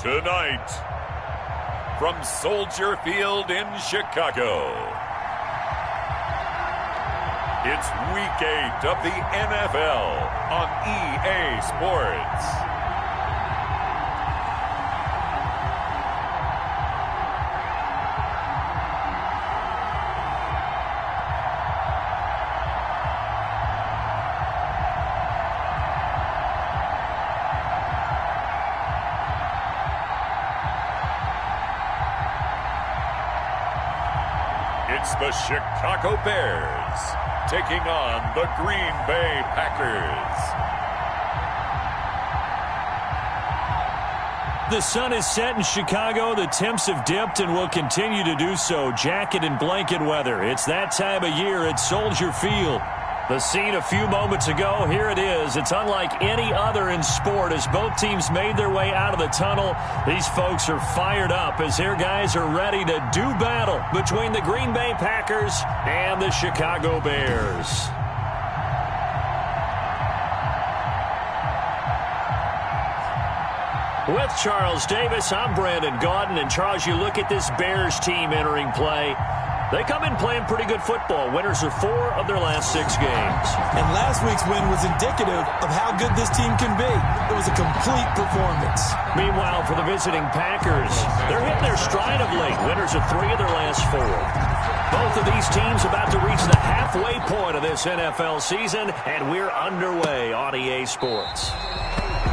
Tonight, from Soldier Field in Chicago, it's Week 8 of the NFL on EA Sports. It's the Chicago Bears taking on the Green Bay Packers. The sun is set in Chicago. The temps have dipped and will continue to do so. Jacket and blanket weather. It's that time of year at Soldier Field. The scene a few moments ago, here it is. It's unlike any other in sport as both teams made their way out of the tunnel. These folks are fired up as their guys are ready to do battle between the Green Bay Packers and the Chicago Bears. With Charles Davis, I'm Brandon Gaudin. And Charles, you look at this Bears team entering play. They come in playing pretty good football. Winners of 4 of their last 6 games. And last week's win was indicative of how good this team can be. It was a complete performance. Meanwhile, for the visiting Packers, they're hitting their stride of late. Winners of 3 of their last 4. Both of these teams about to reach the halfway point of this NFL season, and we're underway on EA Sports.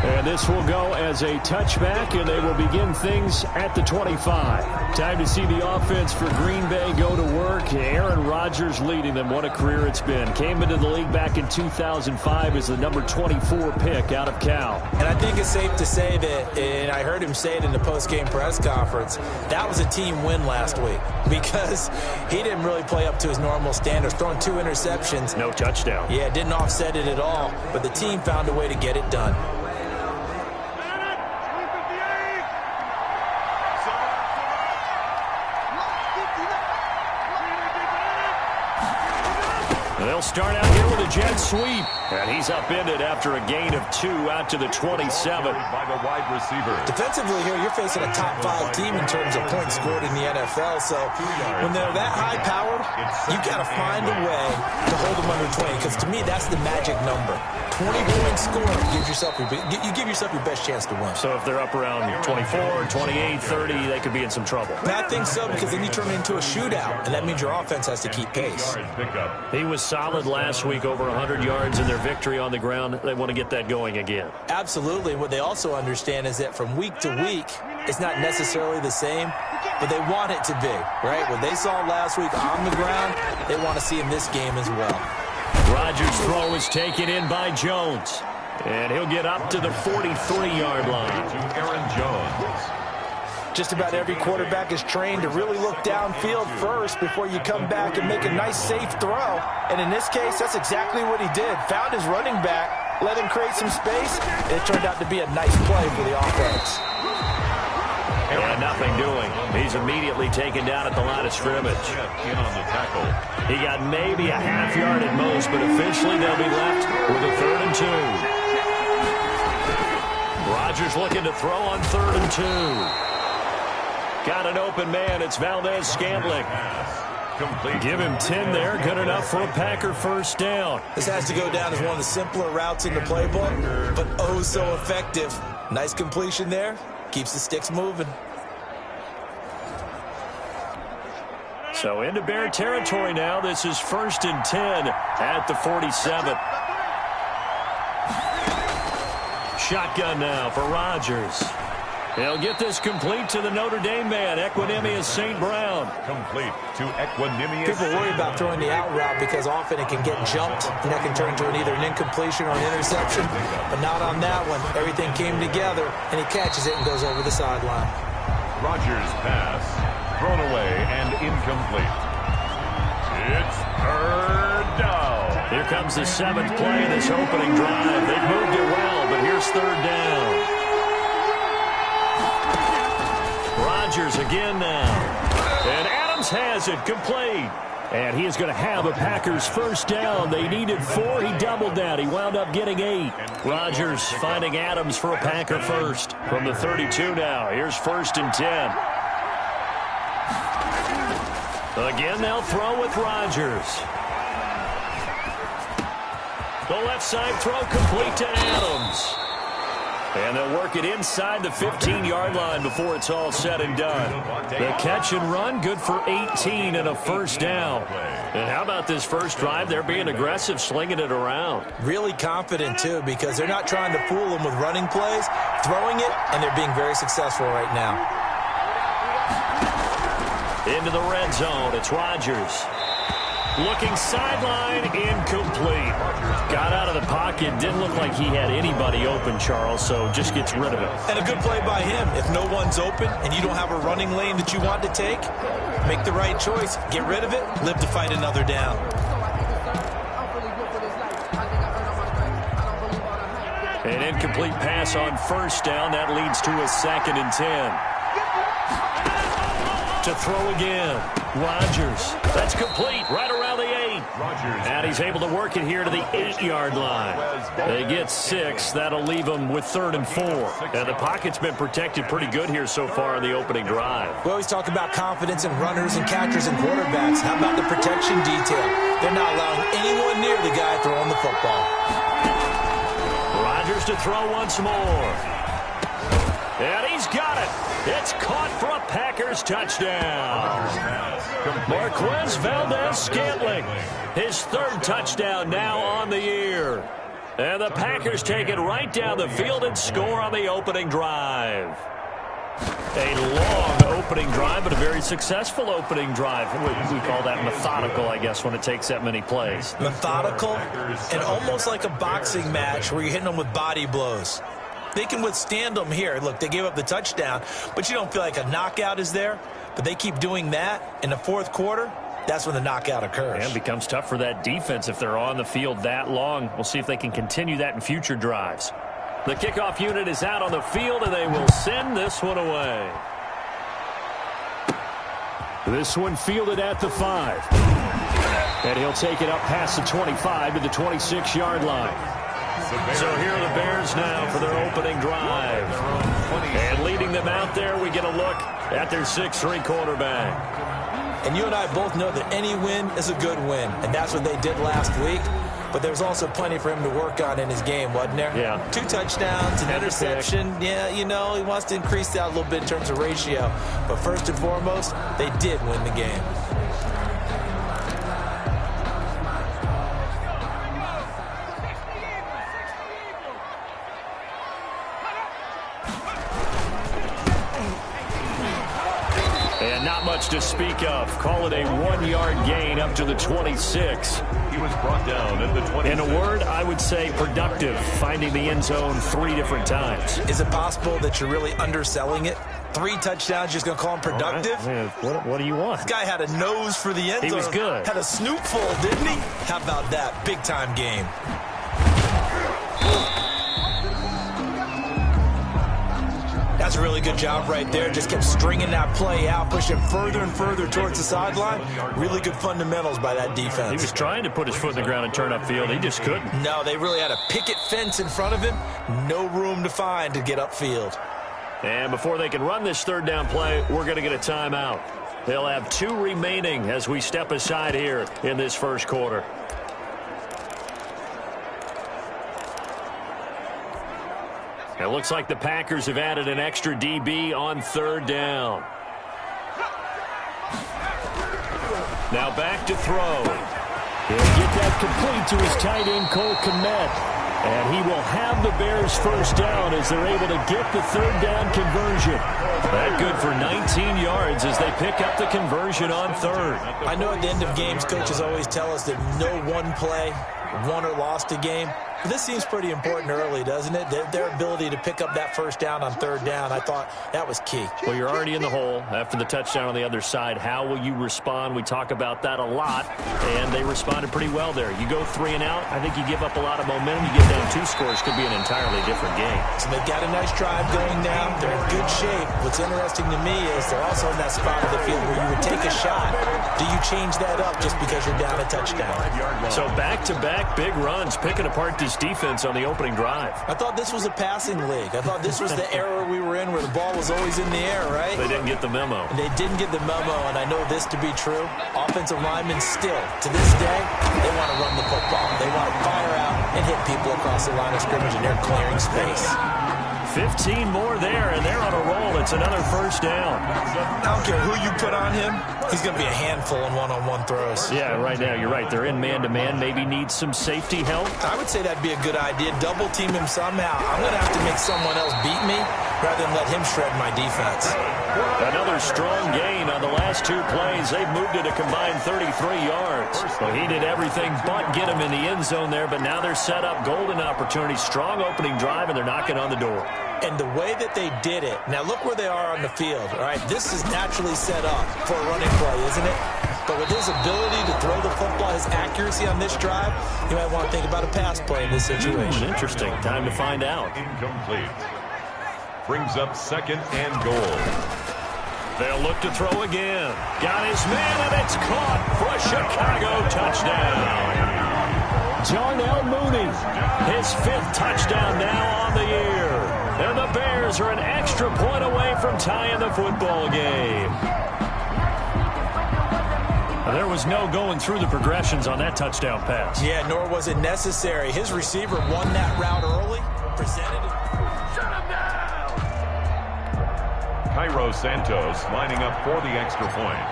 And this will go as a touchback, and they will begin things at the 25. Time to see the offense for Green Bay go to work. Aaron Rodgers leading them. What a career it's been. Came into the league back in 2005 as the number 24 pick out of Cal. And I think it's safe to say that, and I heard him say it in the post-game press conference, that was a team win last week because he didn't really play up to his normal standards, throwing 2 interceptions. No touchdown. Yeah, didn't offset it at all, but the team found a way to get it done. They'll start out here with a jet sweep. And he's upended after a gain of 2 out to the 27. By the wide receiver. Defensively here, you're facing a top 5 team in terms of points scored in the NFL. So when they're that high-powered, you've got to find a way to hold them under 20. Because to me, that's the magic number. 20 points scored gives yourself you give yourself your best chance to win. So if they're up around 24, 28, 30, they could be in some trouble. And I think so, because then you turn it into a shootout, and that means your offense has to keep pace. He was solid last week, over 100 yards in their victory on the ground. They want to get that going again. Absolutely. What they also understand is that from week to week, it's not necessarily the same, but they want it to be, right? What they saw last week on the ground, they want to see in this game as well. Rodgers' throw is taken in by Jones. And he'll get up to the 43-yard line. To Aaron Jones. Just about every quarterback is trained to really look downfield first before you come back and make a nice, safe throw. And in this case, that's exactly what he did. Found his running back, let him create some space, and it turned out to be a nice play for the offense. Yeah, nothing doing. He's immediately taken down at the line of scrimmage. In on the tackle. He got maybe a half yard at most, but officially they'll be left with a 3rd and 2. Rodgers looking to throw on 3rd and 2. Got an open man. It's Valdez-Scantling. Give him 10 there. Good enough for a Packer first down. This has to go down as one of the simpler routes in the playbook, but oh so effective. Nice completion there. Keeps the sticks moving. So into Bear territory now. This is 1st and 10 at the 47. Shotgun now for Rodgers. He'll get this complete to the Notre Dame man, Equanimous St. Brown. Complete to Equanimous. People worry about throwing the out route because often it can get jumped, and that can turn into either an incompletion or an interception. But not on that one. Everything came together, and he catches it and goes over the sideline. Rodgers' pass, thrown away and incomplete. It's 3rd down. Here comes the 7th play of this opening drive. They've moved it well, but here's 3rd down. Rodgers again now. And Adams has it complete. And he is going to have a Packers first down. They needed 4. He doubled that. He wound up getting 8. Rodgers finding Adams for a Packer first. From the 32 now. Here's 1st and 10. Again, they'll throw with Rodgers. The left side throw complete to Adams. And they'll work it inside the 15-yard line before it's all said and done. The catch and run, good for 18 and a first down. And how about this first drive? They're being aggressive, slinging it around. Really confident, too, because they're not trying to fool them with running plays, throwing it, and they're being very successful right now. Into the red zone, it's Rodgers. Looking sideline, incomplete. Got out of the pocket, didn't look like he had anybody open, Charles, so just gets rid of it. And a good play by him. If no one's open and you don't have a running lane that you want to take, make the right choice. Get rid of it, live to fight another down. An incomplete pass on first down. That leads to a 2nd and 10. To throw again. Rodgers. That's complete right around the 8. And he's able to work it here to the 8-yard line. They get 6. That'll leave them with 3rd and 4. And the pocket's been protected pretty good here so far in the opening drive. We always talk about confidence in runners and catchers and quarterbacks. How about the protection detail? They're not allowing anyone near the guy throwing the football. Rodgers to throw once more. And he's got it. It's caught for a Packers touchdown. Marquez Valdez-Scantling, his 3rd touchdown now on the year. And the Packers take it right down the field and score on the opening drive. A long opening drive, but a very successful opening drive. We call that methodical, I guess, when it takes that many plays. Methodical and almost like a boxing match where you're hitting them with body blows. They can withstand them here. Look, they gave up the touchdown, but you don't feel like a knockout is there. But they keep doing that in the 4th quarter. That's when the knockout occurs. And it becomes tough for that defense if they're on the field that long. We'll see if they can continue that in future drives. The kickoff unit is out on the field, and they will send this one away. This one fielded at the 5. And he'll take it up past the 25 to the 26-yard line. So here are the Bears now for their opening drive. And leading them out there, we get a look at their 6'3" quarterback. And you and I both know that any win is a good win, and that's what they did last week. But there's also plenty for him to work on in his game, wasn't there? Yeah. 2 touchdowns, an interception. Yeah, you know, he wants to increase that a little bit in terms of ratio. But first and foremost, they did win the game. And not much to speak of. Call it a 1-yard gain up to the 26. He was brought down at the 26. In a word, I would say productive, finding the end zone 3 different times. Is it possible that you're really underselling it? 3 touchdowns, just going to call him productive? Right. What do you want? This guy had a nose for the end zone. He was good. Had a snootful, didn't he? How about that? Big-time game. That's a really good job right there. Just kept stringing that play out, pushing further and further towards the sideline. Really good fundamentals by that defense. He was trying to put his foot in the ground and turn upfield. He just couldn't. No, they really had a picket fence in front of him. No room to find to get upfield. And before they can run this 3rd down play, we're going to get a timeout. They'll have 2 remaining as we step aside here in this first quarter. It looks like the Packers have added an extra DB on 3rd down. Now back to throw. He'll get that complete to his tight end, Cole Kmet. And he will have the Bears first down as they're able to get the 3rd down conversion. That good for 19 yards as they pick up the conversion on 3rd. I know at the end of games, coaches always tell us that no one play won or lost a game. But this seems pretty important early, doesn't it? Their ability to pick up that first down on third down, I thought that was key. Well, you're already in the hole after the touchdown on the other side. How will you respond? We talk about that a lot, and they responded pretty well there. You go 3 and out, I think you give up a lot of momentum. You get down 2 scores, could be an entirely different game. So they've got a nice drive going now. They're in good shape. What's interesting to me is they're also in that spot of the field where you would take a shot. Do you change that up just because you're down a touchdown? So back-to-back big runs, picking apart this defense on the opening drive. I thought this was a passing league. I thought this was the era we were in where the ball was always in the air, right? They didn't get the memo. They didn't get the memo, and I know this to be true. Offensive linemen still, to this day, they want to run the football. They want to fire out and hit people across the line of scrimmage, and they're clearing space. 15 more there, and they're on a roll. It's another first down. I don't care who you put on him. He's going to be a handful in one-on-one throws. Yeah, right now, you're right. They're in man-to-man. Maybe need some safety help. I would say that'd be a good idea. Double team him somehow. I'm going to have to make someone else beat me rather than let him shred my defense. Another strong gain on the last 2 plays. They've moved it a combined 33 yards. Well, he did everything but get him in the end zone there, but now they're set up. Golden opportunity, strong opening drive, and they're knocking on the door. And the way that they did it, now look where they are on the field, all right? This is naturally set up for a running play, isn't it? But with his ability to throw the football, his accuracy on this drive, you might want to think about a pass play in this situation. Interesting. Time to find out. Incomplete. Brings up 2nd and goal. They'll look to throw again. Got his man, and it's caught for a Chicago touchdown. Darnell Mooney, his 5th touchdown now on the year. And the Bears are an extra point away from tying the football game. There was no going through the progressions on that touchdown pass. Yeah, nor was it necessary. His receiver won that route early, presented it. Shut him down! Cairo Santos lining up for the extra point.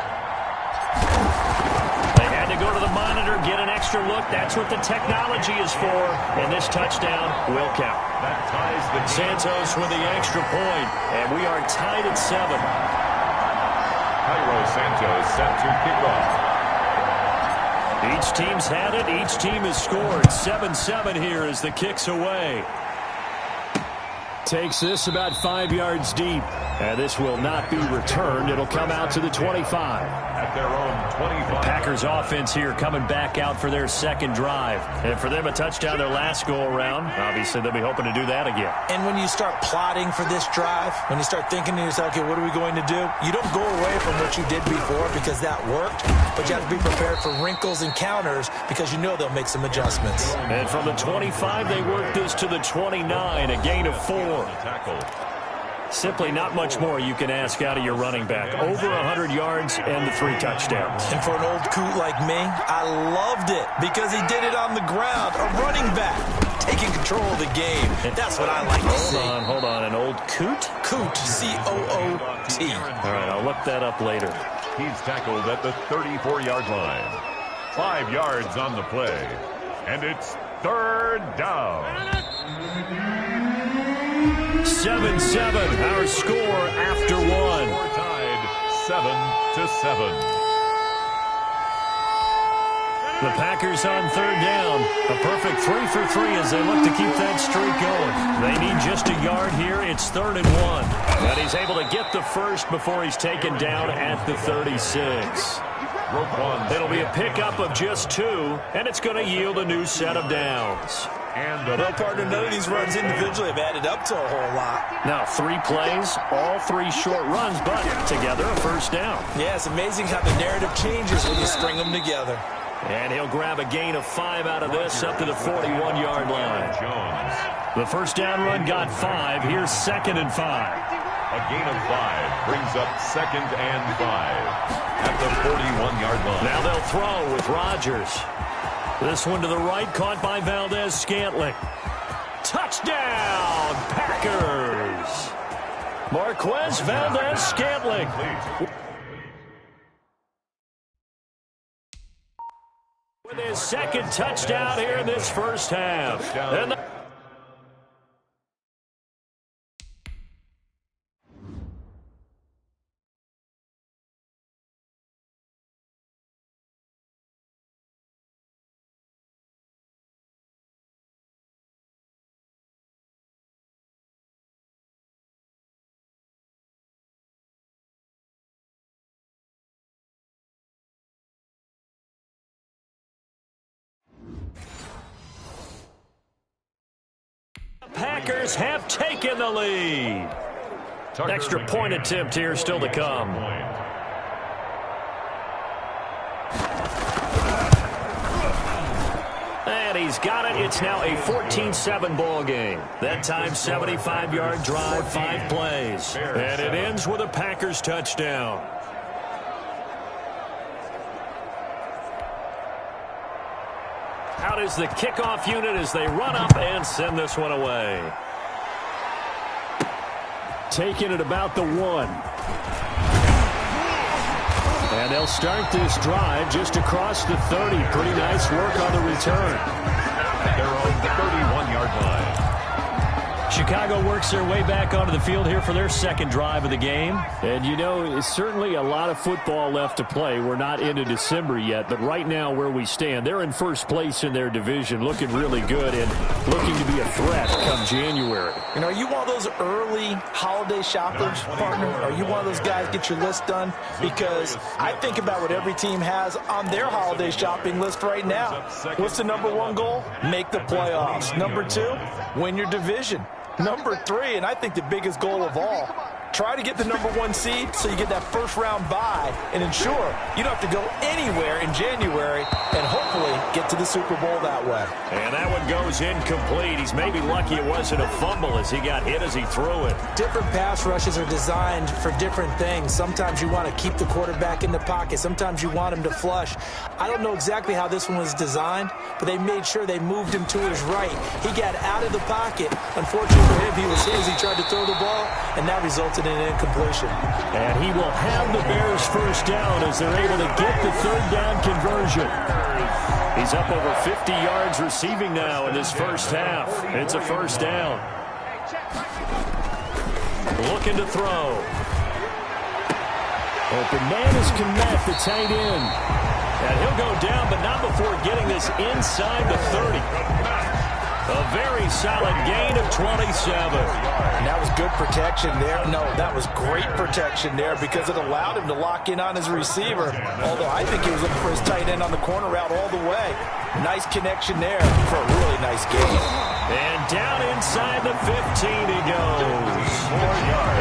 They had to go to the monitor, get an extra look. That's what the technology is for. And this touchdown will count. That ties the game. Santos with the extra point, and we are tied at 7. Cairo Santos set to kick off. Each team's had it. Each team has scored. 7-7 here as the kick's away. Takes this about 5 yards deep. And this will not be returned. It'll come out to the 25. At their own 25. Packers offense here coming back out for their 2nd drive. And for them, a touchdown their last go-around. Obviously, they'll be hoping to do that again. And when you start plotting for this drive, when you start thinking to yourself, okay, what are we going to do? You don't go away from what you did before because that worked, but you have to be prepared for wrinkles and counters because you know they'll make some adjustments. And from the 25, they work this to the 29, a gain of 4. Tackle. Simply not much more you can ask out of your running back. Over 100 yards and the 3 touchdowns. And for an old coot like me, I loved it because he did it on the ground. A running back taking control of the game. That's what I like to see. Hold on. An old coot? Coot, C-O-O-T. All right, I'll look that up later. He's tackled at the 34-yard line. 5 yards on the play. And it's 3rd down. 7-7, our score after 1. We're tied 7-7. The Packers on 3rd down. A perfect 3 for 3 as they look to keep that streak going. They need just a yard here. It's 3rd and 1. And he's able to get the first before he's taken down at the 36. It'll be a pickup of just 2, and it's going to yield a new set of downs. Well, partner, none of these runs individually have added up to a whole lot. Now, 3 plays, all 3 short runs, but together a first down. Yeah, it's amazing how the narrative changes when you string them together. And he'll grab a gain of 5 out of this up to the 41-yard line. The first down run got 5. Here's 2nd and 5. A gain of 5 brings up 2nd and 5 at the 41-yard line. Now they'll throw with Rodgers. This one to the right, caught by Valdez-Scantling. Touchdown, Packers! Marquez Valdez-Scantling. With his 2nd touchdown here in this first half. And Packers have taken the lead. Extra point attempt here still to come. And he's got it. It's now a 14-7 ball game. That time, 75-yard drive, 5 plays. And it ends with a Packers touchdown. Out is the kickoff unit as they run up and send this one away. Taking it about the 1. And they'll start this drive just across the 30. Pretty nice work on the return. At their own 31-yard line. Chicago works their way back onto the field here for their second drive of the game. And, you know, it's certainly a lot of football left to play. We're not into December yet, but right now where we stand, they're in first place in their division, looking really good and looking to be a threat come January. You know, are you one of those early holiday shoppers, partner? Are you one of those guys get your list done? Because I think about what every team has on their holiday shopping list right now. What's the number 1 goal? Make the playoffs. Number 2, win your division. Number 3, and I think the biggest goal of all, try to get the number 1 seed so you get that first-round bye and ensure you don't have to go anywhere in January and hopefully get to the Super Bowl that way. And that one goes incomplete. He's maybe lucky it wasn't a fumble as he got hit as he threw it. Different pass rushes are designed for different things. Sometimes you want to keep the quarterback in the pocket. Sometimes you want him to flush. I don't know exactly how this one was designed, but they made sure they moved him to his right. He got out of the pocket. Unfortunately for him, he was hit as he tried to throw the ball, and that resulted in an incompletion. And he will have the Bears first down as they're able to get the third down conversion. He's up over 50 yards receiving now in this first half. It's a first down. Looking to throw. Open man is Kmet, the tight end. And he'll go down, but not before getting this inside the 30. A very solid gain of 27. And that was good protection there. No, that was great protection there because it allowed him to lock in on his receiver. Although I think he was looking for his tight end on the corner route all the way. Nice connection there for a really nice gain. And down inside the 15 he goes.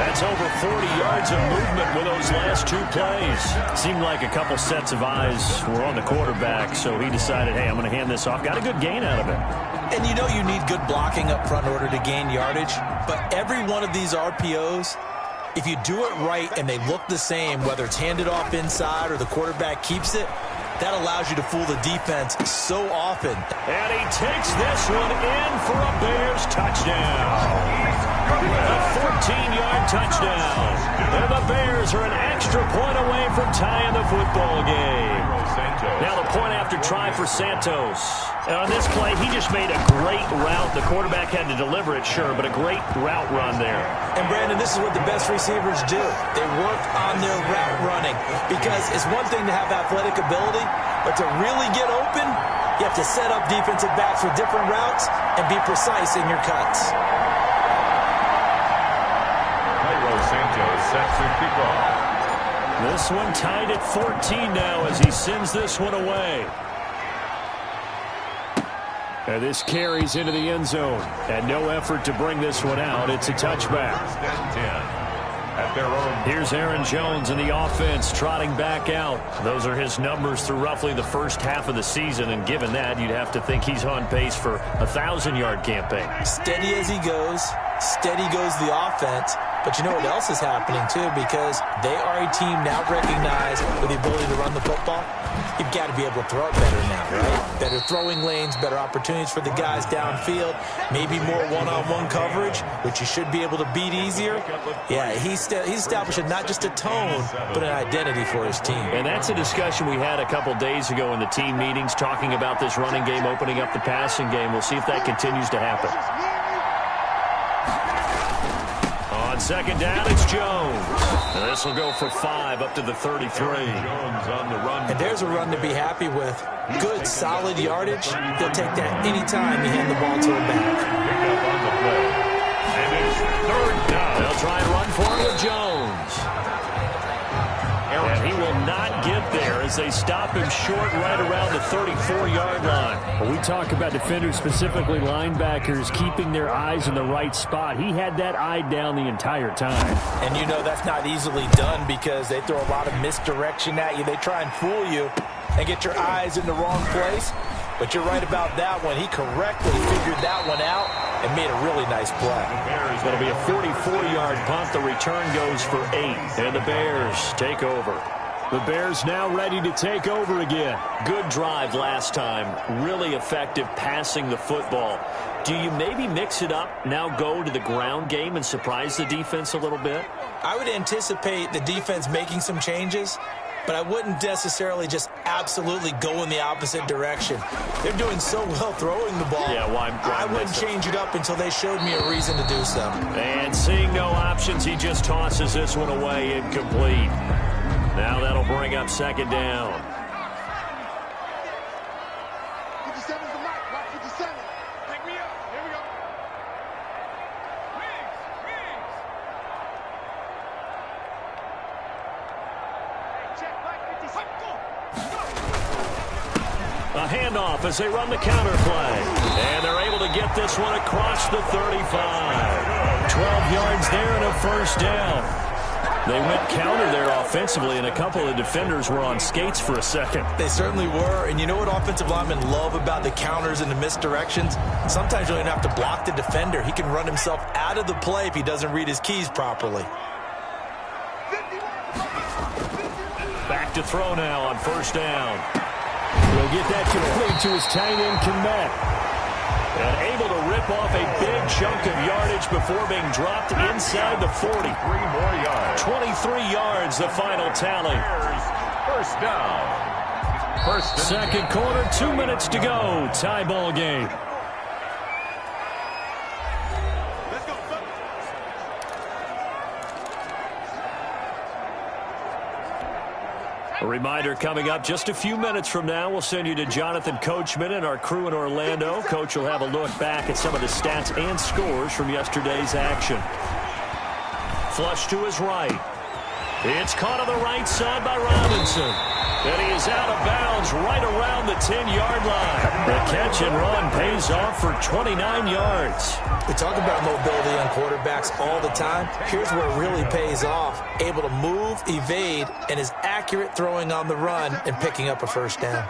That's over 40 yards of movement with those last 2 plays. Seemed like a couple sets of eyes were on the quarterback, so he decided, hey, I'm going to hand this off. Got a good gain out of it. And you know you need good blocking up front in order to gain yardage, but every one of these RPOs, if you do it right and they look the same, whether it's handed off inside or the quarterback keeps it, that allows you to fool the defense so often. And he takes this one in for a Bears touchdown. A 14-yard touchdown. And the Bears are an extra point away from tying the football game. Now the point after try for Santos. And on this play, he just made a great route. The quarterback had to deliver it, sure, but a great route run there. And, Brandon, this is what the best receivers do. They work on their route running because it's one thing to have athletic ability, but to really get open, you have to set up defensive backs with different routes and be precise in your cuts. Santos sets the kickoff. This one tied at 14 now as he sends this one away. And this carries into the end zone. And no effort to bring this one out. It's a touchback. At their own. Here's Aaron Jones in the offense trotting back out. Those are his numbers through roughly the first half of the season. And given that, you'd have to think he's on pace for a 1,000-yard campaign. Steady as he goes. Steady goes the offense. But you know what else is happening, too, because they are a team now recognized with the ability to run the football. You've got to be able to throw it better now, right? Better throwing lanes, better opportunities for the guys downfield, maybe more one-on-one coverage, which you should be able to beat easier. Yeah, he's establishing not just a tone, but an identity for his team. And that's a discussion we had a couple days ago in the team meetings, talking about this running game, opening up the passing game. We'll see if that continues to happen. On second down, it's Jones. And this will go for 5 up to the 33. Jones on the run. And there's a run to be happy with. Good, solid yardage. They'll take that anytime you hand the ball to him back. Pick up on the play. And it's third down. They'll try and run for it with Jones. And he will not get there as they stop him short right around the 34-yard line. Well, we talk about defenders, specifically linebackers, keeping their eyes in the right spot. He had that eye down the entire time. And you know that's not easily done because they throw a lot of misdirection at you. They try and fool you and get your eyes in the wrong place. But you're right about that one. He correctly figured that one out and made a really nice play. It'll be a 44-yard punt. The return goes for 8. And the Bears take over. The Bears now ready to take over again. Good drive last time. Really effective passing the football. Do you maybe mix it up, now go to the ground game and surprise the defense a little bit? I would anticipate the defense making some changes, but I wouldn't necessarily just absolutely go in the opposite direction. They're doing so well throwing the ball. Yeah, why I wouldn't change it up until they showed me a reason to do so. And seeing no options, he just tosses this one away incomplete. Now that'll bring up second down. A handoff as they run the counter play. And they're able to get this one across the 35. 12 yards there and a first down. They went counter there offensively, and a couple of defenders were on skates for a second. They certainly were. And you know what offensive linemen love about the counters and the misdirections? Sometimes you don't even have to block the defender. He can run himself out of the play if he doesn't read his keys properly. Back to throw now on first down. He'll get that complete to his tight end, Komet. And able to rip off a big chunk of yardage before being dropped inside the 40. 3 more yards. 23 yards, the final tally. First down. Second quarter, 2 minutes to go. Tie ball game. A reminder coming up just a few minutes from now. We'll send you to Jonathan Coachman and our crew in Orlando. Coach will have a look back at some of the stats and scores from yesterday's action. Flush to his right. It's caught on the right side by Robinson. And he is out of bounds right around the 10-yard line. The catch and run pays off for 29 yards. We talk about mobility on quarterbacks all the time. Here's where it really pays off. Able to move, evade, and is accurate throwing on the run and picking up a first down.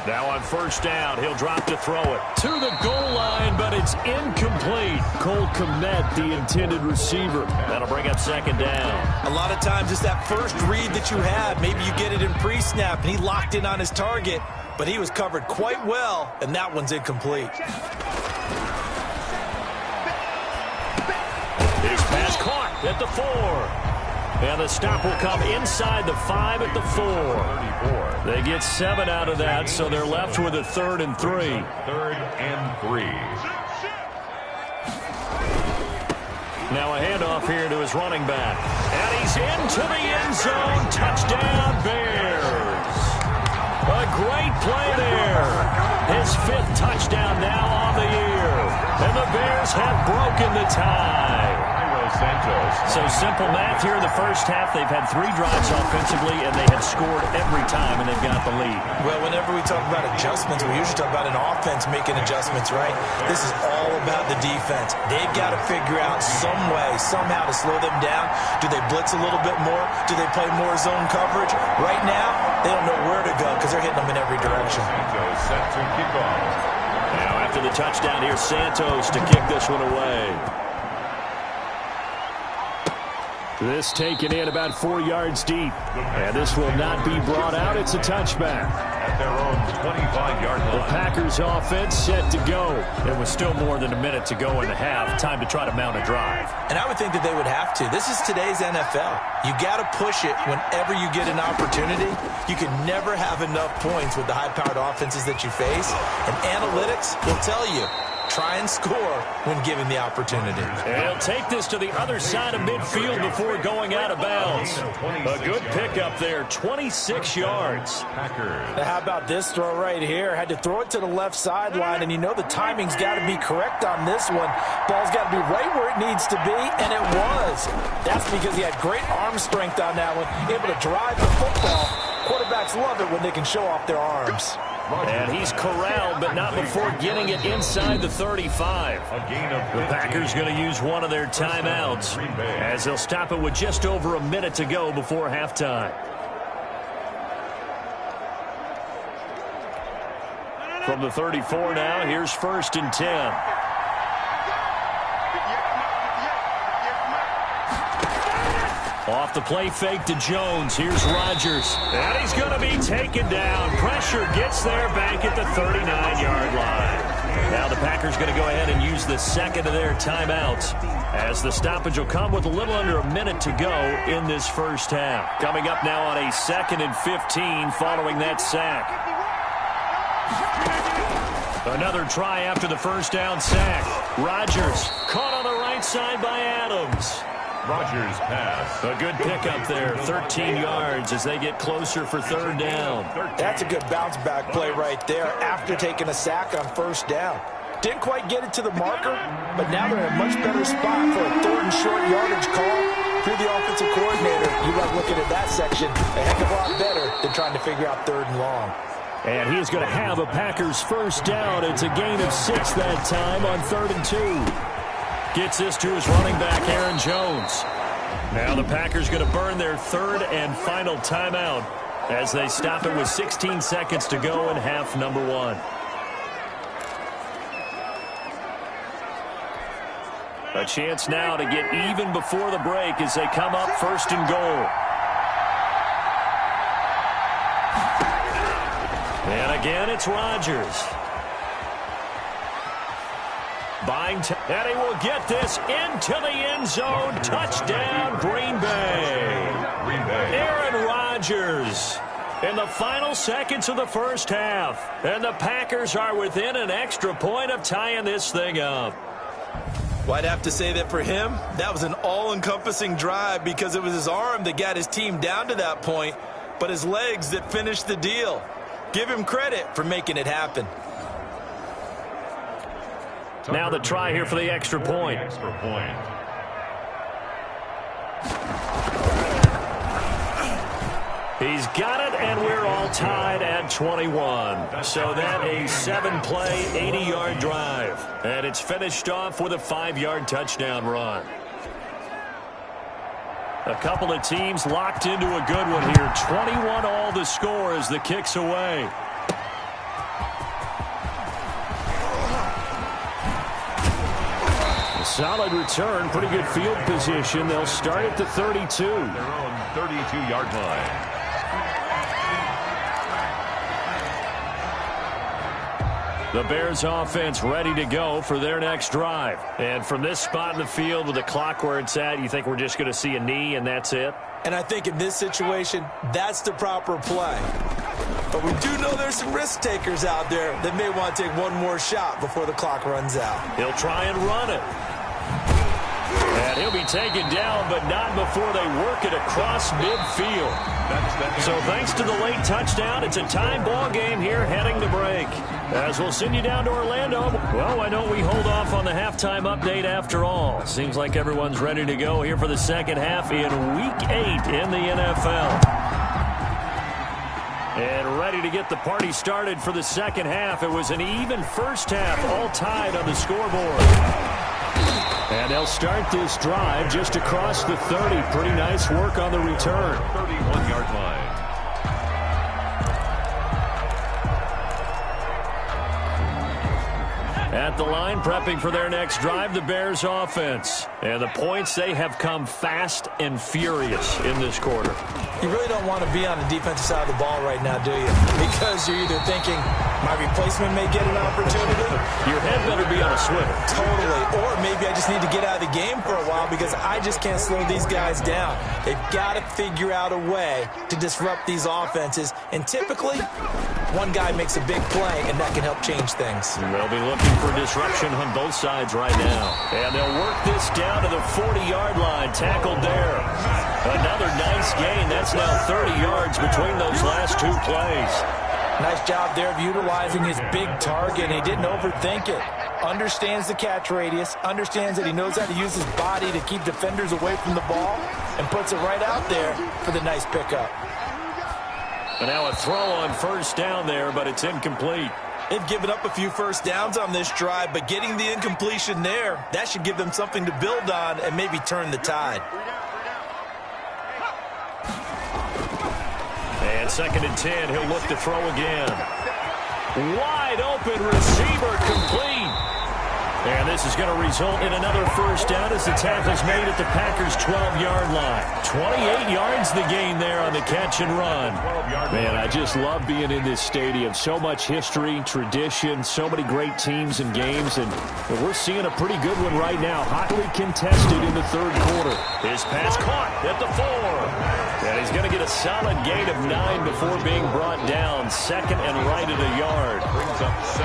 Now on first down, he'll drop to throw it. To the goal line, but it's incomplete. Cole Komet, the intended receiver. That'll bring up second down. A lot of times it's that first read that you have. Maybe you get it in pre-snap, and he locked in on his target, but he was covered quite well, and that one's incomplete. His pass caught at the 4. And the stop will come inside the 5 at the 4. They get 7 out of that, so they're left with a 3rd and 3. 3rd and 3. Now a handoff here to his running back. And he's into the end zone. Touchdown, Bears. A great play there. His 5th touchdown now on the year. And the Bears have broken the tie. So simple math here in the first half. They've had 3 drives offensively, and they have scored every time, and they've got the lead. Well, whenever we talk about adjustments, we usually talk about an offense making adjustments, right? This is all about the defense. They've got to figure out some way, somehow to slow them down. Do they blitz a little bit more? Do they play more zone coverage? Right now, they don't know where to go because they're hitting them in every direction. Set to kick off. Now after the touchdown, here's Santos to kick this one away. This taken in about 4 yards deep. And this will not be brought out. It's a touchback. At their own 25-yard line. The Packers offense set to go. There was still more than a minute to go in the half. Time to try to mount a drive. And I would think that they would have to. This is today's NFL. You got to push it whenever you get an opportunity. You can never have enough points with the high-powered offenses that you face. And analytics will tell you try and score when given the opportunity. And he'll take this to the other side of midfield before going out of bounds. A good pickup there, 26 yards. How about this throw right here? Had to throw it to the left sideline, and you know the timing's got to be correct on this one. Ball's got to be right where it needs to be, and it was. That's because he had great arm strength on that one, able to drive the football. Quarterbacks love it when they can show off their arms. And he's corralled, but not before getting it inside the 35. The Packers going to use one of their timeouts as they'll stop it with just over a minute to go before halftime. From the 34 now, here's 1st and 10. Off the play fake to Jones. Here's Rodgers. And he's going to be taken down. Pressure gets there back at the 39-yard line. Now the Packers going to go ahead and use the second of their timeouts as the stoppage will come with a little under a minute to go in this first half. Coming up now on a 2nd and 15 following that sack. Another try after the first down sack. Rodgers caught on the right side by Adams. Rodgers pass. A good pickup there, 13 yards as they get closer for 3rd down. That's a good bounce back play right there after taking a sack on 1st down. Didn't quite get it to the marker, but now they're in a much better spot for a 3rd and short yardage call. If you're the offensive coordinator, you love looking at that section a heck of a lot better than trying to figure out 3rd and long. And he's going to have a Packers first down. It's a gain of 6 that time on 3rd and 2. Gets this to his running back, Aaron Jones. Now the Packers going to burn their 3rd and final timeout as they stop it with 16 seconds to go in half number 1. A chance now to get even before the break as they come up 1st and goal. And again, it's Rodgers. Buying and he will get this into the end zone. Touchdown, Green Bay. Aaron Rodgers in the final seconds of the first half. And the Packers are within an extra point of tying this thing up. Well, I'd have to say that for him, that was an all-encompassing drive because it was his arm that got his team down to that point, but his legs that finished the deal. Give him credit for making it happen. Now the try here for the extra point. He's got it, and we're all tied at 21. So that a 7-play, 80-yard drive. And it's finished off with a 5-yard touchdown run. A couple of teams locked into a good one here. 21 all the score as the kick's away. Solid return, pretty good field position. They'll start at the 32. Their own 32-yard line. The Bears offense ready to go for their next drive. And from this spot in the field with the clock where it's at, you think we're just going to see a knee and that's it? And I think in this situation, that's the proper play. But we do know there's some risk takers out there that may want to take one more shot before the clock runs out. He'll try and run it. And he'll be taken down, but not before they work it across midfield. So thanks to the late touchdown, it's a tie ball game here heading to break. As we'll send you down to Orlando. Well, why don't we hold off on the halftime update after all? Seems like everyone's ready to go here for the second half in Week 8 in the NFL. And ready to get the party started for the second half. It was an even first half, all tied on the scoreboard. And they'll start this drive just across the 30. Pretty nice work on the return. 31-yard line. At the line, prepping for their next drive, the Bears offense. And the points, they have come fast and furious in this quarter. You really don't want to be on the defensive side of the ball right now, do you? Because you're either thinking, my replacement may get an opportunity. Your head better be on a swivel. Totally. Or maybe I just need to get out of the game for a while because I just can't slow these guys down. They've got to figure out a way to disrupt these offenses. And typically, One guy makes a big play, and that can help change things. They'll be looking for disruption on both sides right now. And they'll work this down to the 40-yard line. Tackled there. Another nice gain. That's now 30 yards between those last two plays. Nice job there of utilizing his big target. He didn't overthink it. Understands the catch radius, understands that he knows how to use his body to keep defenders away from the ball, and puts it right out there for the nice pickup. And now a throw on first down there, but it's incomplete. They've given up a few first downs on this drive, but getting the incompletion there, that should give them something to build on and maybe turn the tide. And 2nd and 10, he'll look to throw again. Wide open receiver, complete. And this is going to result in another first down as the tackle's made at the Packers' 12-yard line. 28 yards the gain there on the catch and run. Man, I just love being in this stadium. So much history, tradition, so many great teams and games, and we're seeing a pretty good one right now. Hotly contested in the third quarter. His pass caught at the 4. And he's going to get a solid gain of 9 before being brought down. 2nd and right at a yard.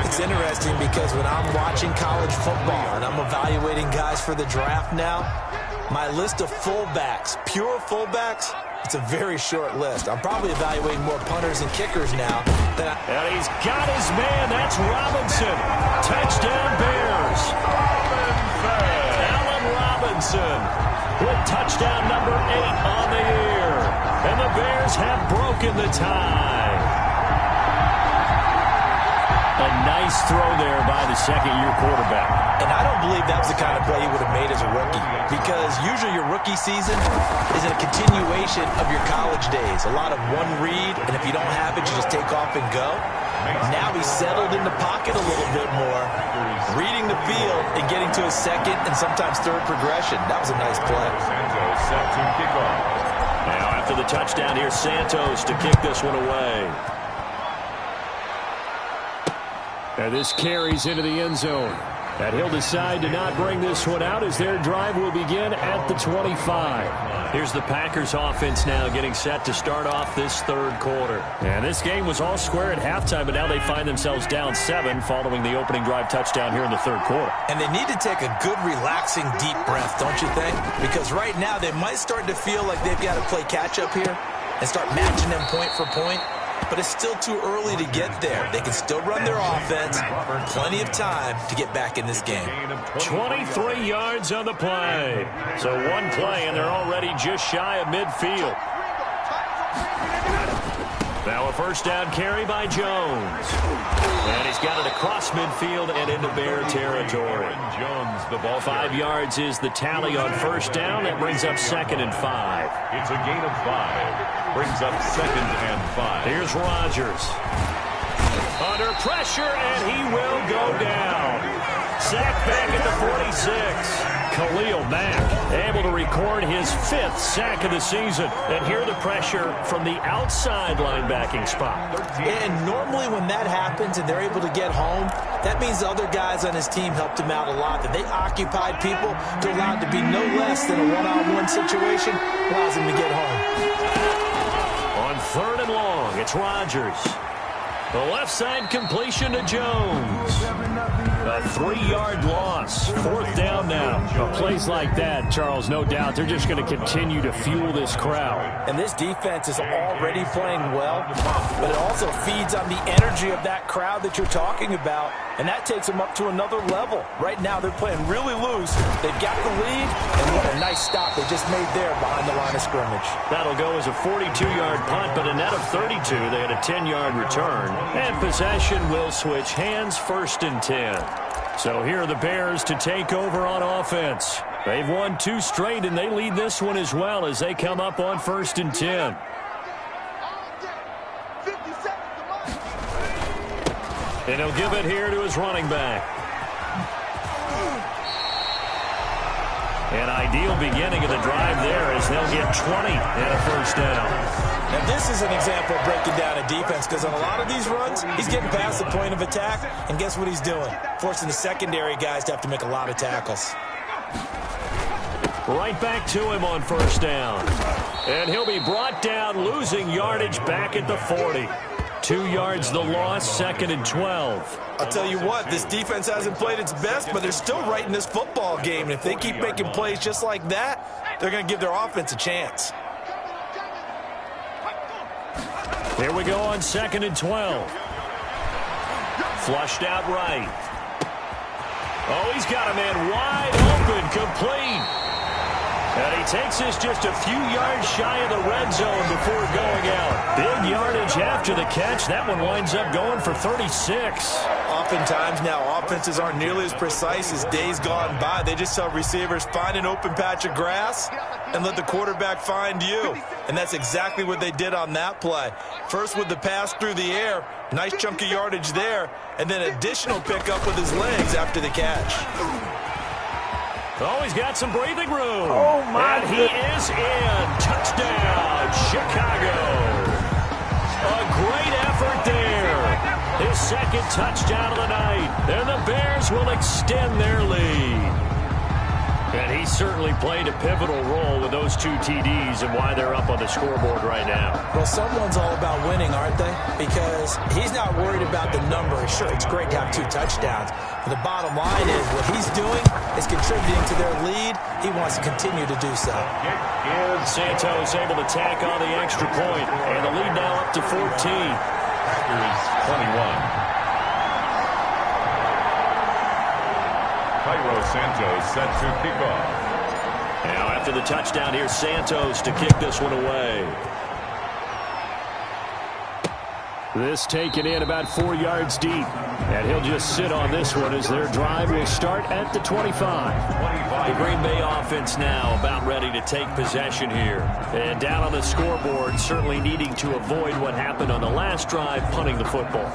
It's interesting because when I'm watching college football and I'm evaluating guys for the draft now, my list of fullbacks, pure fullbacks, it's a very short list. I'm probably evaluating more punters and kickers now. And he's got his man. That's Robinson. Touchdown Bears. Allen Robinson with touchdown number 8 on the year. And the Bears have broken the tie. A nice throw there by the second-year quarterback. And I don't believe that was the kind of play he would have made as a rookie, because usually your rookie season is a continuation of your college days. A lot of one read, and if you don't have it, you just take off and go. Now he's settled in the pocket a little bit more, reading the field and getting to his second and sometimes third progression. That was a nice play. Now after the touchdown, here's Santos to kick this one away. And this carries into the end zone. And he'll decide to not bring this one out as their drive will begin at the 25. Here's the Packers offense now getting set to start off this third quarter. And this game was all square at halftime, but now they find themselves down 7 following the opening drive touchdown here in the third quarter. And they need to take a good, relaxing, deep breath, don't you think? Because right now they might start to feel like they've got to play catch-up here and start matching them point for point. But it's still too early to get there. They can still run their offense. Plenty of time to get back in this game. 23 yards on the play. So one play, and they're already just shy of midfield. Now a first down carry by Jones. And he's got it across midfield and into Bear territory. Jones, the ball. 5 yards is the tally on first down. That brings up 2nd and 5. It's a gain of 5. Brings up 2nd and 5. Here's Rodgers. Under pressure, and he will go down. Sacked back at the 46. Khalil Mack able to record his 5th sack of the season. And here the pressure from the outside linebacking spot. And normally when that happens and they're able to get home, that means the other guys on his team helped him out a lot. That they occupied people to allow it to be no less than a one-on-one situation allows him to get home. On 3rd and long, it's Rodgers. The left side completion to Jones. A 3-yard loss. 4th down now. Plays like that, Charles, no doubt, they're just going to continue to fuel this crowd. And this defense is already playing well, but it also feeds on the energy of that crowd that you're talking about, and that takes them up to another level. Right now, they're playing really loose. They've got the lead, and what a nice stop they just made there behind the line of scrimmage. That'll go as a 42-yard punt, but a net of 32. They had a 10-yard return. And possession will switch hands, 1st and 10. So here are the Bears to take over on offense. They've won 2 straight, and they lead this one as well as they come up on 1st and 10. And he'll give it here to his running back. An ideal beginning of the drive there as they'll get 20 and a first down. Now, this is an example of breaking down a defense, because on a lot of these runs, he's getting past the point of attack, and guess what he's doing? Forcing the secondary guys to have to make a lot of tackles. Right back to him on first down. And he'll be brought down, losing yardage back at the 40. 2 yards the loss, 2nd and 12. I'll tell you what, this defense hasn't played its best, but they're still right in this football game. And if they keep making plays just like that, they're going to give their offense a chance. Here we go on 2nd and 12. Flushed out right. Oh, he's got a man wide open, complete. And he takes this just a few yards shy of the red zone before going out. Big yardage after the catch. That one winds up going for 36. Oftentimes now, offenses aren't nearly as precise as days gone by. They just tell receivers, find an open patch of grass and let the quarterback find you. And that's exactly what they did on that play. First with the pass through the air, nice chunk of yardage there, and then additional pickup with his legs after the catch. Oh, he's got some breathing room. Oh, my And he is in. Touchdown, Chicago. A great effort there. His 2nd touchdown of the night. And the Bears will extend their lead. And he certainly played a pivotal role with those 2 TDs and why they're up on the scoreboard right now. Well, someone's all about winning, aren't they? Because he's not worried about the number. Sure, it's great to have 2 touchdowns. But the bottom line is what he's doing is contributing to their lead. He wants to continue to do so. Santos able to tack on the extra point. And the lead now up to 14. Packers 21. Cairo Santos set to kick off. Now after the touchdown, here's Santos to kick this one away. This taken in about 4 yards deep. And he'll just sit on this one as their drive will start at the 25. The Green Bay offense now about ready to take possession here. And down on the scoreboard, certainly needing to avoid what happened on the last drive, punting the football.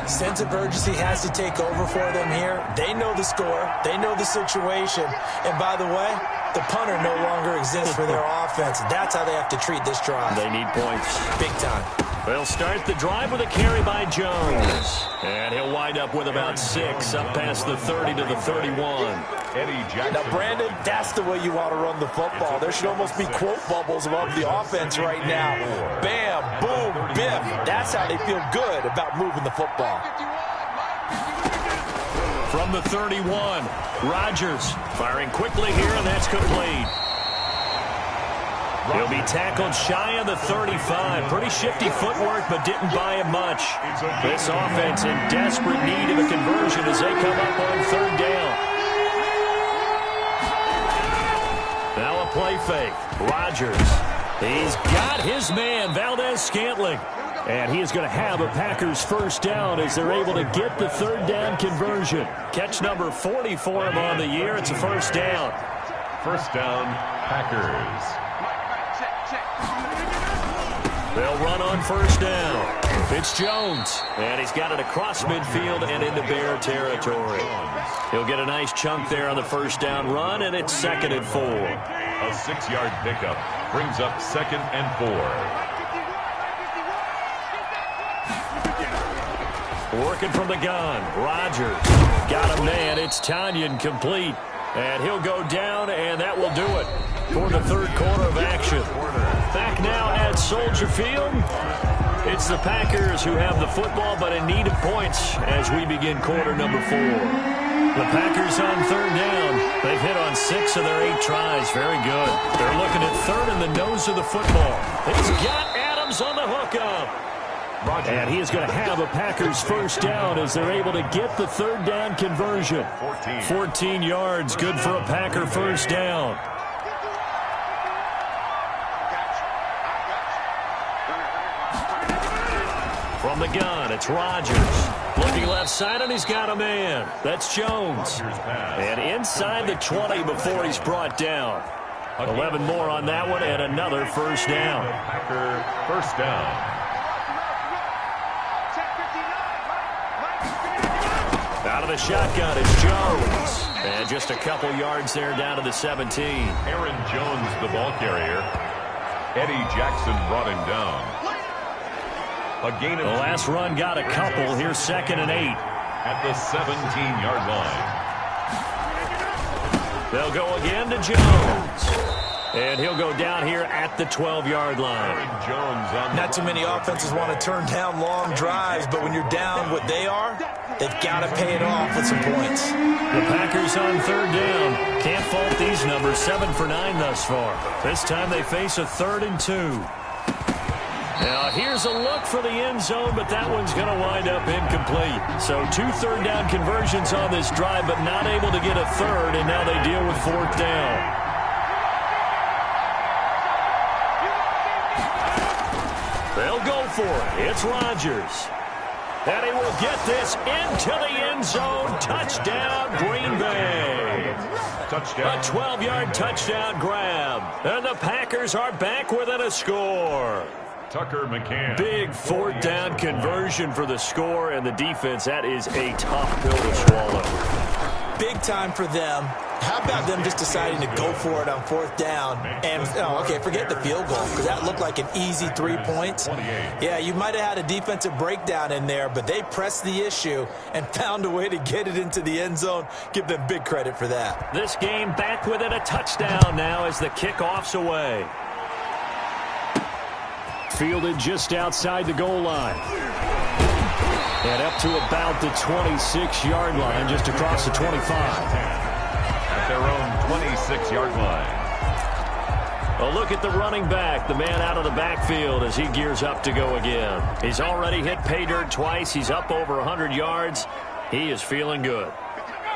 Sense of urgency has to take over for them here. They know the score. They know the situation. And by the way, the punter no longer exists for their offense. That's how they have to treat this drive. They need points. Big time. They'll start the drive with a carry by Jones. And he'll wind up with about 6 up past the 30 to the 31. Now, Brandon, that's the way you want to run the football. There should almost be quote bubbles above the offense right now. Bam, boom, biff. That's how they feel good about moving the football. From the 31, Rodgers firing quickly here, and that's complete. He'll be tackled shy of the 35. Pretty shifty footwork, but didn't buy him much. This offense in desperate need of a conversion as they come up on 3rd down. Now a play fake. Rodgers. He's got his man, Valdez-Scantling. And he is going to have a Packers 1st down as they're able to get the 3rd down conversion. Catch number 40 for him on the year. It's a 1st down. 1st down, Packers. They'll run on 1st down. It's Jones, and he's got it across midfield and into Bear territory. He'll get a nice chunk there on the 1st down run, and it's 2nd and 4. A 6-yard pickup brings up 2nd and 4. Working from the gun, Rodgers. Got a man, it's Tanyan complete. And he'll go down, and that will do it for the 3rd quarter of action. Back now at Soldier Field. It's the Packers who have the football, but in need of points as we begin quarter number 4. The Packers on 3rd down. They've hit on 6 of their 8 tries. Very good. They're looking at 3rd in the nose of the football. He's got Adams on the hookup. And he is going to have a Packers 1st down as they're able to get the 3rd down conversion. 14 yards, good for a Packer 1st down. From the gun, it's Rodgers. Looking left side, and he's got a man. That's Jones. And inside the 20 before he's brought down. 11 more on that one, and another 1st down. Packer 1st down. Out of the shotgun, it's Jones. And just a couple yards there down to the 17. Aaron Jones, the ball carrier. Eddie Jackson brought him down. A gain of the last run got a couple. Here's 2nd and 8. At the 17-yard line. They'll go again to Jones. And he'll go down here at the 12-yard line. Not too many offenses want to turn down long drives, but when you're down what they are, they've got to pay it off with some points. The Packers on third down. Can't fault these numbers. 7 for 9 thus far. This time they face a 3rd and 2. Now here's a look for the end zone, but that one's going to wind up incomplete. So 2 third-down conversions on this drive, but not able to get a third, and now they deal with 4th down. They'll go for it. It's Rodgers. And he will get this into the end zone. Touchdown, Green Bay. Touchdown. A 12-yard touchdown grab. And the Packers are back within a score. Tucker McCann. Big 4th down conversion for the score, and the defense, that is a tough pill to swallow. Big time for them. How about them just deciding to go for it on 4th down? And, okay, forget the field goal, because that looked like an easy 3 points. Yeah, you might have had a defensive breakdown in there, but they pressed the issue and found a way to get it into the end zone. Give them big credit for that. This game back within a touchdown now as the kickoff's away. Fielded just outside the goal line. And up to about the 26-yard line, just across the 25. At their own 26-yard line. A look at the running back, the man out of the backfield as he gears up to go again. He's already hit pay dirt twice. He's up over 100 yards. He is feeling good.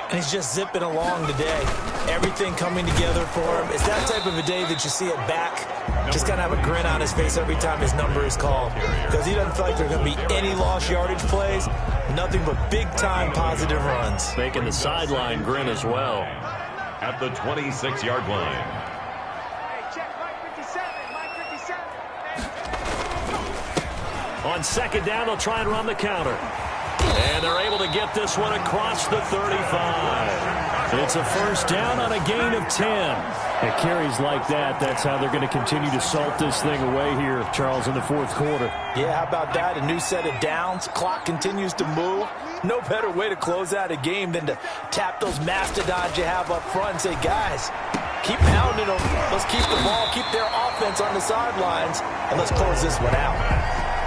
And he's just zipping along today. Everything coming together for him. It's that type of a day that you see it back. Just kind of have a grin on his face every time his number is called. Because he doesn't feel like there are going to be any lost yardage plays. Nothing but big-time positive runs. Making the sideline grin as well. At the 26-yard line. On 2nd down, they'll try and run the counter. And they're able to get this one across the 35. It's a 1st down on a gain of 10. It carries like that. That's how they're going to continue to salt this thing away here, Charles, in the 4th quarter. Yeah, how about that? A new set of downs. Clock continues to move. No better way to close out a game than to tap those mastodons you have up front and say, guys, keep pounding them. Let's keep the ball, keep their offense on the sidelines, and let's close this one out.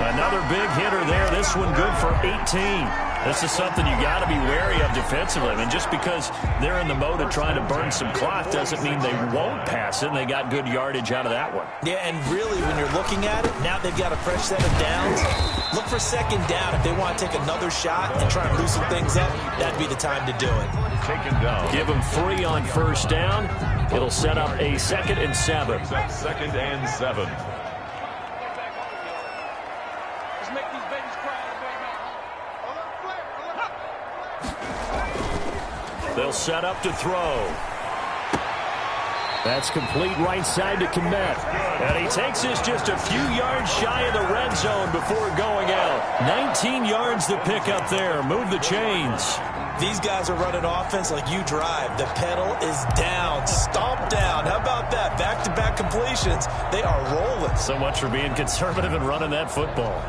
Another big hitter there. This one good for 18. This is something you got to be wary of defensively. I mean, just because they're in the mode of trying to burn some clock doesn't mean they won't pass it. And they got good yardage out of that one. Yeah, and really, when you're looking at it, now they've got a fresh set of downs. Look for 2nd down. If they want to take another shot and try and loosen things up, that'd be the time to do it. Taken down. Give them 3 on 1st down. It'll set up a 2nd and 7. 2nd and 7. They'll set up to throw. That's complete right side to Kmet. And he takes this just a few yards shy of the red zone before going out. 19 yards to pick up there. Move the chains. These guys are running offense like you drive. The pedal is down. Stomp down. How about that? Back-to-back completions. They are rolling. So much for being conservative and running that football.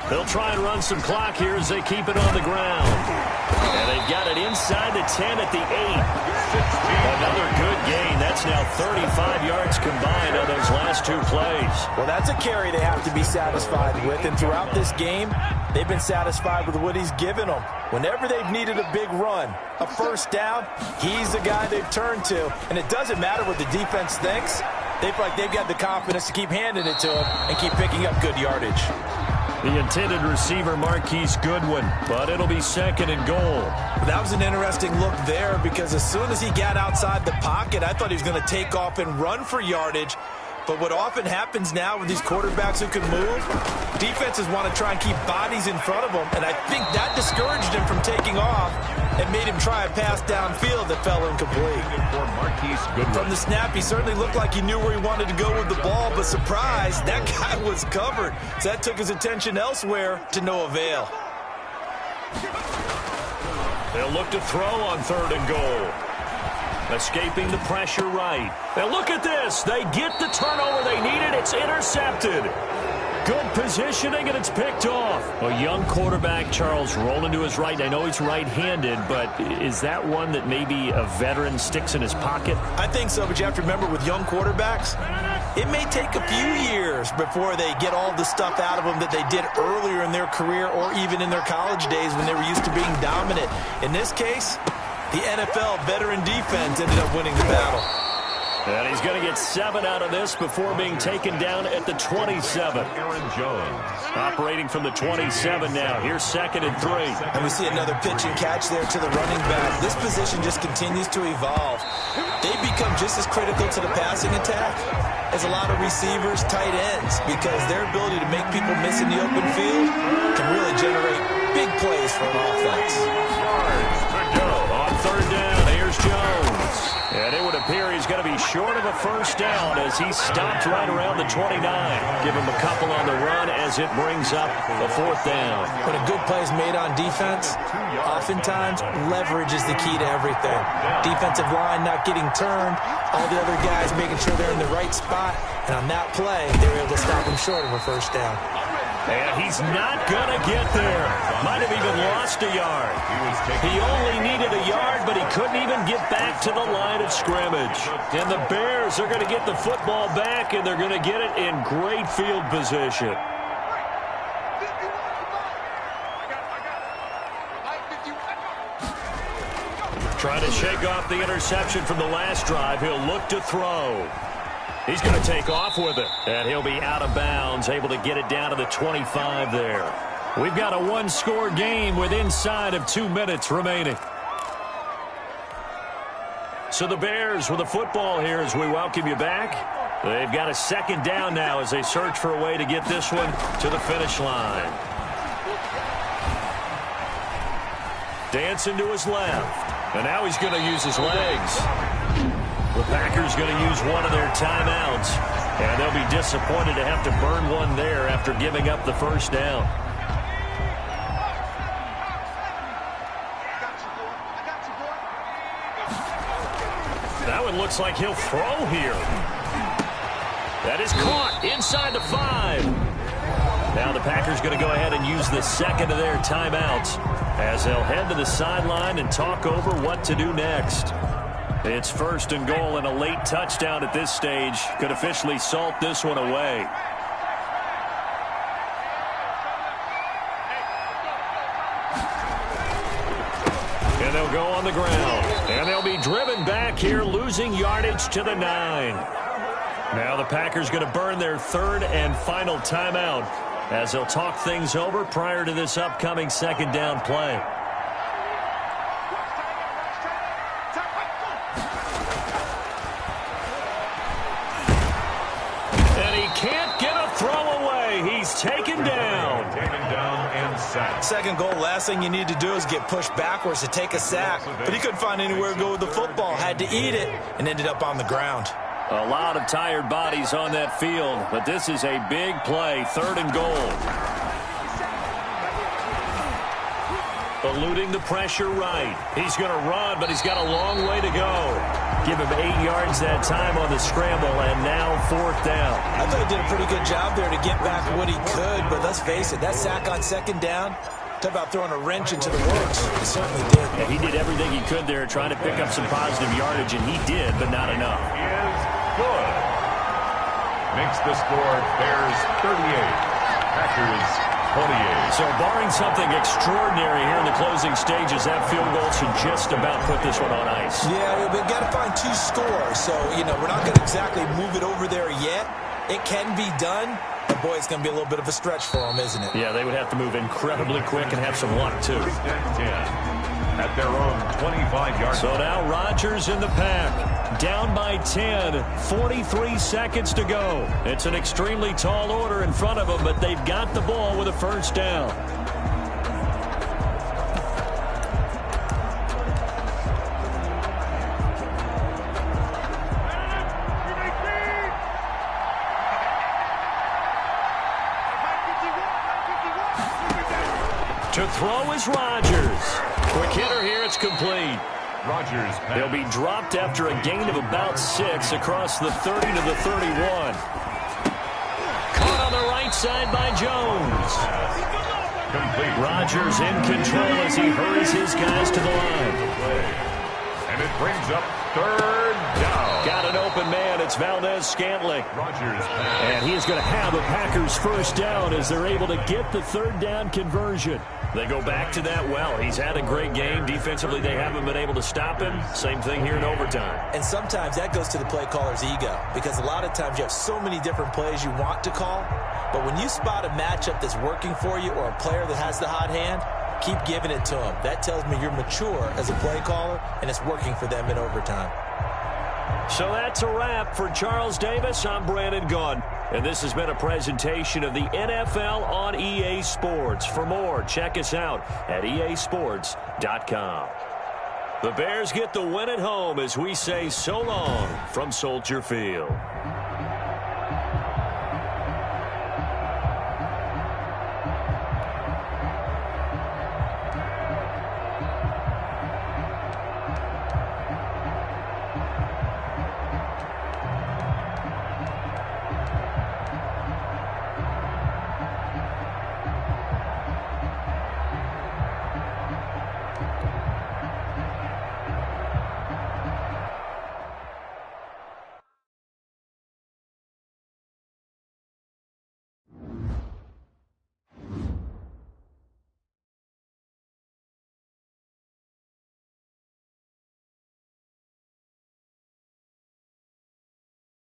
They'll try and run some clock here as they keep it on the ground. And they've got it inside the 10 at the 8. Another good gain. That's now 35 yards combined on those last 2 plays. Well, that's a carry they have to be satisfied with. And throughout this game, they've been satisfied with what he's given them. Whenever they've needed a big run, a 1st down, he's the guy they've turned to. And it doesn't matter what the defense thinks. They feel like they've got the confidence to keep handing it to him and keep picking up good yardage. The intended receiver, Marquise Goodwin, but it'll be 2nd and goal. That was an interesting look there because as soon as he got outside the pocket, I thought he was going to take off and run for yardage. But what often happens now with these quarterbacks who can move, defenses want to try and keep bodies in front of them, and I think that discouraged him from taking off and made him try a pass downfield that fell incomplete. From the snap, he certainly looked like he knew where he wanted to go with the ball, but surprise, that guy was covered. So that took his attention elsewhere to no avail. They'll look to throw on 3rd and goal. Escaping the pressure right. Now look at this. They get the turnover they needed. It's intercepted. Good positioning, and it's picked off. A young quarterback, Charles, rolling to his right. I know he's right-handed, but is that one that maybe a veteran sticks in his pocket? I think so, but you have to remember with young quarterbacks, it may take a few years before they get all the stuff out of them that they did earlier in their career or even in their college days when they were used to being dominant. In this case, the NFL veteran defense ended up winning the battle. And he's going to get 7 out of this before being taken down at the 27. Aaron Jones. Operating from the 27 now. Here's 2nd and 3. And we see another pitch and catch there to the running back. This position just continues to evolve. They become just as critical to the passing attack as a lot of receivers, tight ends, because their ability to make people miss in the open field can really generate big plays for an offense. Yards to go on 3rd down. Here's Jones. And it would appear he's going to be short of a first down as he stopped right around the 29. Give him a couple on the run as it brings up a 4th down. When a good play is made on defense, oftentimes leverage is the key to everything. Defensive line not getting turned, all the other guys making sure they're in the right spot, and on that play, they were able to stop him short of a first down. And he's not going to get there. Might have even lost a yard. He only needed a yard, but he couldn't even get back to the line of scrimmage. And the Bears are going to get the football back, and they're going to get it in great field position. Trying to shake off the interception from the last drive. He'll look to throw. He's going to take off with it, and he'll be out of bounds, able to get it down to the 25 there. We've got a 1-score game with inside of 2 minutes remaining. So the Bears with the football here as we welcome you back. They've got a 2nd down now as they search for a way to get this one to the finish line. Dancing to his left, and now he's going to use his legs. The Packers going to use one of their timeouts, and they'll be disappointed to have to burn one there after giving up the first down. That one looks like he'll throw here. That is caught inside the 5. Now the Packers going to go ahead and use the 2nd of their timeouts as they'll head to the sideline and talk over what to do next. It's 1st and goal, and a late touchdown at this stage could officially salt this one away. And they'll go on the ground. And they'll be driven back here, losing yardage to the 9. Now the Packers going to burn their 3rd and final timeout as they'll talk things over prior to this upcoming 2nd down play. Can't get a throw away. He's taken down. Taken down and sacked. 2nd goal, last thing you need to do is get pushed backwards to take a sack. But he couldn't find anywhere to go with the football. Had to eat it and ended up on the ground. A lot of tired bodies on that field, but this is a big play. 3rd and goal. Eluding the pressure right. He's going to run, but he's got a long way to go. Give him 8 yards that time on the scramble, and now 4th down. I thought he did a pretty good job there to get back what he could, but let's face it, that sack on 2nd down, talk about throwing a wrench into the works. He certainly did. Yeah, he did everything he could there, trying to pick up some positive yardage, and he did, but not enough. Is good. Makes the score Bears 38. Packers 28. So barring something extraordinary here in the closing stages, that field goal should just about put this one on ice. Yeah, we've got to find 2 scores. So, we're not going to exactly move it over there yet. It can be done, but boy, it's going to be a little bit of a stretch for them, isn't it? Yeah, they would have to move incredibly quick and have some luck, too. 10 at their own 25-yard. So now Rodgers in the pack. Down by 10, 43 seconds to go. It's an extremely tall order in front of them, but they've got the ball with a first down. To throw is Rodgers. Quick hitter here, it's complete. Rodgers. They'll be dropped after a gain of about 6 across the 30 to the 31. Caught on the right outside by Jones. Complete. Rodgers in control as he hurries his guys to the line. And it brings up third down. Got an open man. It's Valdez-Scantling. Rodgers. And he is going to have the Packers first down as they're able to get the third down conversion. They go back to that well. He's had a great game. Defensively, they haven't been able to stop him. Same thing here in overtime. And sometimes that goes to the play caller's ego, because a lot of times you have so many different plays you want to call, but when you spot a matchup that's working for you or a player that has the hot hand, keep giving it to them. That tells me you're mature as a play caller, and it's working for them in overtime. So that's a wrap for Charles Davis. I'm Brandon Gaudin, and this has been a presentation of the NFL on EA Sports. For more, check us out at easports.com. The Bears get the win at home as we say so long from Soldier Field.